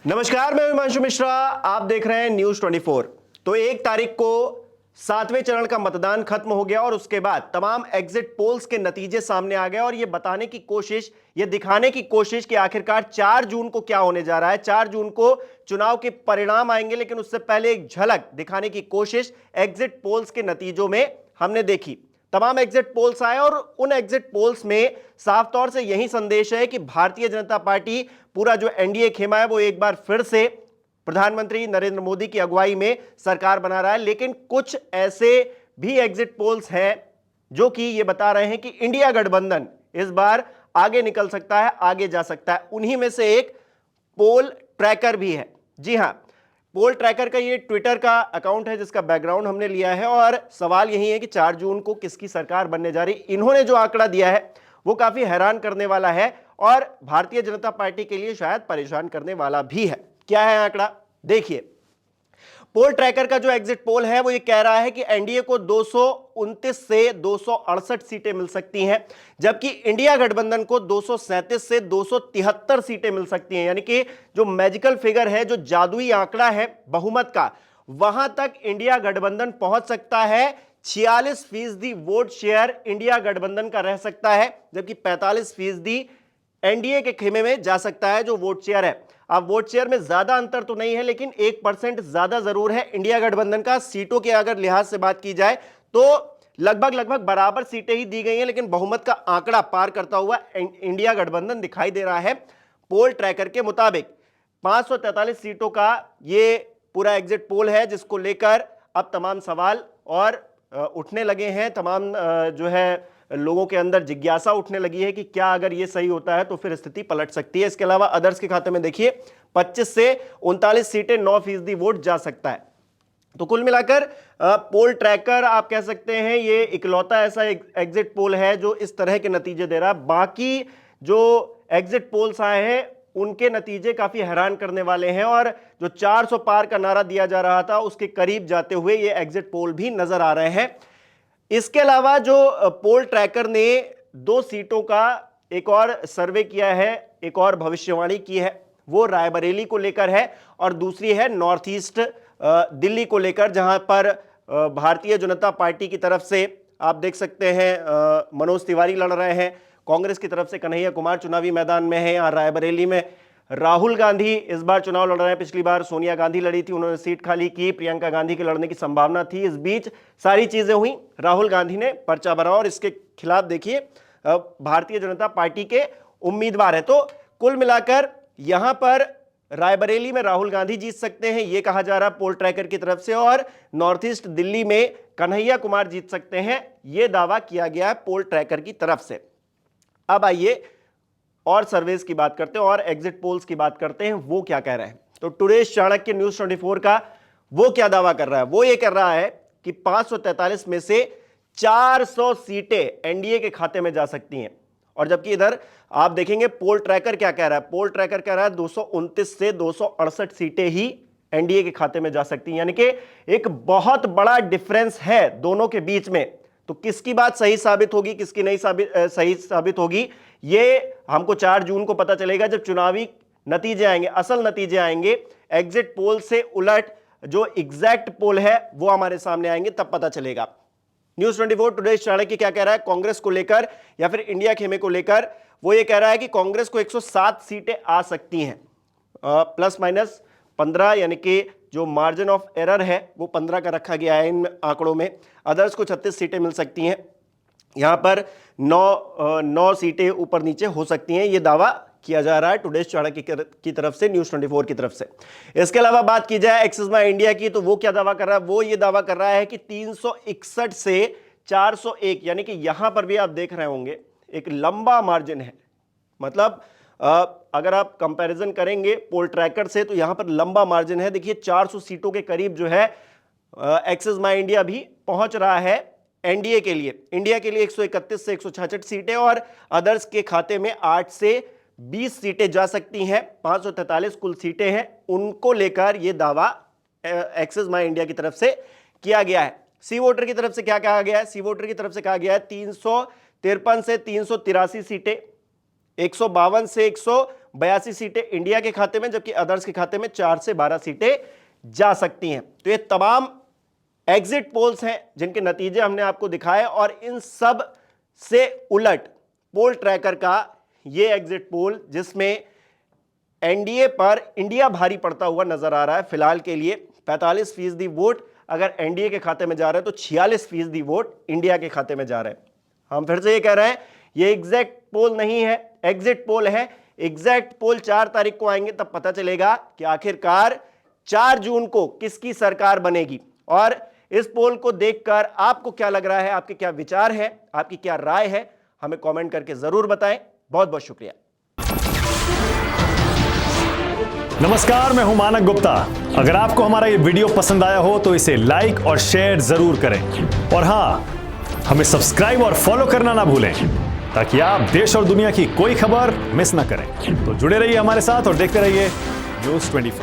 नमस्कार, मैं हिमांशु मिश्रा। आप देख रहे हैं न्यूज 24। तो 1 तारीख को 7वें चरण का मतदान खत्म हो गया और उसके बाद तमाम एग्जिट पोल्स के नतीजे सामने आ गए और यह बताने की कोशिश, यह दिखाने की कोशिश कि आखिरकार 4 जून को क्या होने जा रहा है। 4 जून को चुनाव के परिणाम आएंगे, लेकिन उससे पहले एक झलक दिखाने की कोशिश एग्जिट पोल्स के नतीजों में हमने देखी। तमाम एग्जिट पोल्स आए और उन एग्जिट पोल्स में साफ तौर से यही संदेश है कि भारतीय जनता पार्टी, पूरा जो एनडीए खेमा है, वो एक बार फिर से प्रधानमंत्री नरेंद्र मोदी की अगुवाई में सरकार बना रहा है। लेकिन कुछ ऐसे भी एग्जिट पोल्स हैं जो कि ये बता रहे हैं कि इंडिया गठबंधन इस बार आगे निकल सकता है, आगे जा सकता है। उन्हीं में से एक पोल ट्रैकर भी है। जी हां, पोल ट्रैकर का ये ट्विटर का अकाउंट है जिसका बैकग्राउंड हमने लिया है और सवाल यही है कि 4 जून को किसकी सरकार बनने जा रही। इन्होंने जो आंकड़ा दिया है वो काफी हैरान करने वाला है और भारतीय जनता पार्टी के लिए शायद परेशान करने वाला भी है। क्या है आंकड़ा, देखिए। पोल ट्रैकर का जो एग्जिट पोल है वो ये कह रहा है कि एनडीए को 229 से 268 सीटें मिल सकती हैं, जबकि इंडिया गठबंधन को 237 से 273 सीटें मिल सकती हैं। यानी कि जो मैजिकल फिगर है, जो जादुई आंकड़ा है बहुमत का, वहां तक इंडिया गठबंधन पहुंच सकता है। 46% वोट शेयर इंडिया गठबंधन का रह सकता है, जबकि 45% एनडीए के खेमे में जा सकता है जो वोट शेयर है। अब वोट शेयर में ज्यादा अंतर तो नहीं है, लेकिन 1% ज्यादा जरूर है इंडिया गठबंधन का। सीटों के अगर लिहाज से बात की जाए तो लगभग बराबर सीटें ही दी गई हैं, लेकिन बहुमत का आंकड़ा पार करता हुआ इंडिया गठबंधन दिखाई दे रहा है। पोल ट्रैकर के मुताबिक 543 सीटों का ये पूरा एग्जिट पोल है, जिसको लेकर अब तमाम सवाल और उठने लगे हैं। तमाम जो है लोगों के अंदर जिज्ञासा उठने लगी है कि क्या अगर ये सही होता है तो फिर स्थिति पलट सकती है। इसके अलावा अदर्स के खाते में देखिए 25 से 39 सीटें, 9% वोट जा सकता है। तो कुल मिलाकर पोल ट्रैकर आप कह सकते हैं ये इकलौता ऐसा एग्जिट पोल है जो इस तरह के नतीजे दे रहा है। बाकी जो एग्जिट पोल्स आए हैं उनके नतीजे काफी हैरान करने वाले हैं और जो 400 पार का नारा दिया जा रहा था उसके करीब जाते हुए ये एग्जिट पोल भी नजर आ रहे हैं। इसके अलावा जो पोल ट्रैकर ने 2 सीटों का एक और सर्वे किया है, एक और भविष्यवाणी की है, वो रायबरेली को लेकर है और दूसरी है नॉर्थ ईस्ट दिल्ली को लेकर, जहां पर भारतीय जनता पार्टी की तरफ से आप देख सकते हैं मनोज तिवारी लड़ रहे हैं, कांग्रेस की तरफ से कन्हैया कुमार चुनावी मैदान में है। यहाँ रायबरेली में राहुल गांधी इस बार चुनाव लड़ रहे हैं। पिछली बार सोनिया गांधी लड़ी थी, उन्होंने सीट खाली की, प्रियंका गांधी के लड़ने की संभावना थी। इस बीच सारी चीजें हुई, राहुल गांधी ने पर्चा भरा और इसके खिलाफ देखिए भारतीय जनता पार्टी के उम्मीदवार है। तो कुल मिलाकर यहां पर रायबरेली में राहुल गांधी जीत सकते हैं, यह कहा जा रहा है पोल ट्रैकर की तरफ से, और नॉर्थ ईस्ट दिल्ली में कन्हैया कुमार जीत सकते हैं, यह दावा किया गया है पोल ट्रैकर की तरफ से। अब आइए और सर्वेस की बात करते हैं और एग्जिट पोल्स की बात करते हैं, वो क्या कह रहे हैं। तो टुडेज चाणक्य न्यूज 24 का वो क्या दावा कर रहा है, वो ये कह रहा है कि 543 में से 400 सीटें एनडीए के खाते में जा सकती हैं। और जबकि इधर आप देखेंगे पोल ट्रैकर क्या कह रहा है, पोल ट्रैकर कह रहा है 229 से 268 सीटें ही एनडीए के खाते में जा सकती हैं। यानी कि एक बहुत बड़ा डिफरेंस है दोनों के बीच में। तो किसकी बात सही साबित होगी, किसकी नहीं सही साबित होगी, ये हमको 4 जून को पता चलेगा जब चुनावी नतीजे आएंगे, असल नतीजे आएंगे। एग्जिट पोल से उलट जो एग्जैक्ट पोल है वो हमारे सामने आएंगे, तब पता चलेगा। न्यूज 24 टुडेज चाणक्य क्या कह रहा है कांग्रेस को लेकर या फिर इंडिया खेमे को लेकर, वो ये कह रहा है कि कांग्रेस को 107 सीटें आ सकती हैं, प्लस माइनस 15, यानी कि जो मार्जिन ऑफ एरर है वो 15 का रखा गया है इन आंकड़ों में। अदर्स को 36 सीटें मिल सकती हैं, यहां पर 9 सीटें ऊपर नीचे हो सकती हैं, यह दावा किया जा रहा है टुडेज चाणक्य की तरफ से, न्यूज 24 की तरफ से। इसके अलावा बात की जाए एक्सिस माई इंडिया की, तो वो क्या दावा कर रहा है, वो ये दावा कर रहा है कि 361 से 401, यानी कि यहां पर भी आप देख रहे होंगे एक लंबा मार्जिन है। मतलब अगर आप कंपैरिजन करेंगे पोल ट्रैकर से तो यहां पर लंबा मार्जिन है। देखिए 400 सीटों के करीब जो है एक्सिस माई इंडिया भी पहुंच रहा है एनडीए के लिए। इंडिया के लिए 131 से 166 सीटें और अदर्स के खाते में 8 से 20 सीटें जा सकती हैं। 543 कुल सीटें हैं, उनको लेकर यह दावा एक्सिस माई इंडिया की तरफ से किया गया है। सी वोटर की तरफ से क्या कहा गया है, सी वोटर की तरफ से कहा गया है 353 से 383 सीटें, 152 से 82 सीटें इंडिया के खाते में, जबकि अदर्स के खाते में 4 से 12 सीटें जा सकती हैं। तो ये तमाम एग्जिट पोल्स हैं जिनके नतीजे हमने आपको दिखाए, और इन सब से उलट पोल ट्रैकर का ये एग्जिट पोल जिसमें एनडीए पर इंडिया भारी पड़ता हुआ नजर आ रहा है फिलहाल के लिए। 45% वोट अगर एनडीए के खाते में जा रहे हैं तो 46% वोट इंडिया के खाते में जा रहे हैं। हम फिर से ये कह रहे हैं, ये एग्जैक्ट पोल नहीं है, एग्जिट पोल है। एग्जैक्ट पोल 4 तारीख को आएंगे, तब पता चलेगा कि आखिरकार 4 जून को किसकी सरकार बनेगी। और इस पोल को देखकर आपको क्या लग रहा है, आपके क्या विचार है, आपकी क्या राय है, हमें कमेंट करके जरूर बताएं। बहुत बहुत शुक्रिया। नमस्कार, मैं हूं मानक गुप्ता। अगर आपको हमारा ये वीडियो पसंद आया हो तो इसे लाइक और शेयर जरूर करें, और हां, हमें सब्सक्राइब और फॉलो करना ना भूलें ताकि आप देश और दुनिया की कोई खबर मिस ना करें। तो जुड़े रहिए हमारे साथ और देखते रहिए News 24।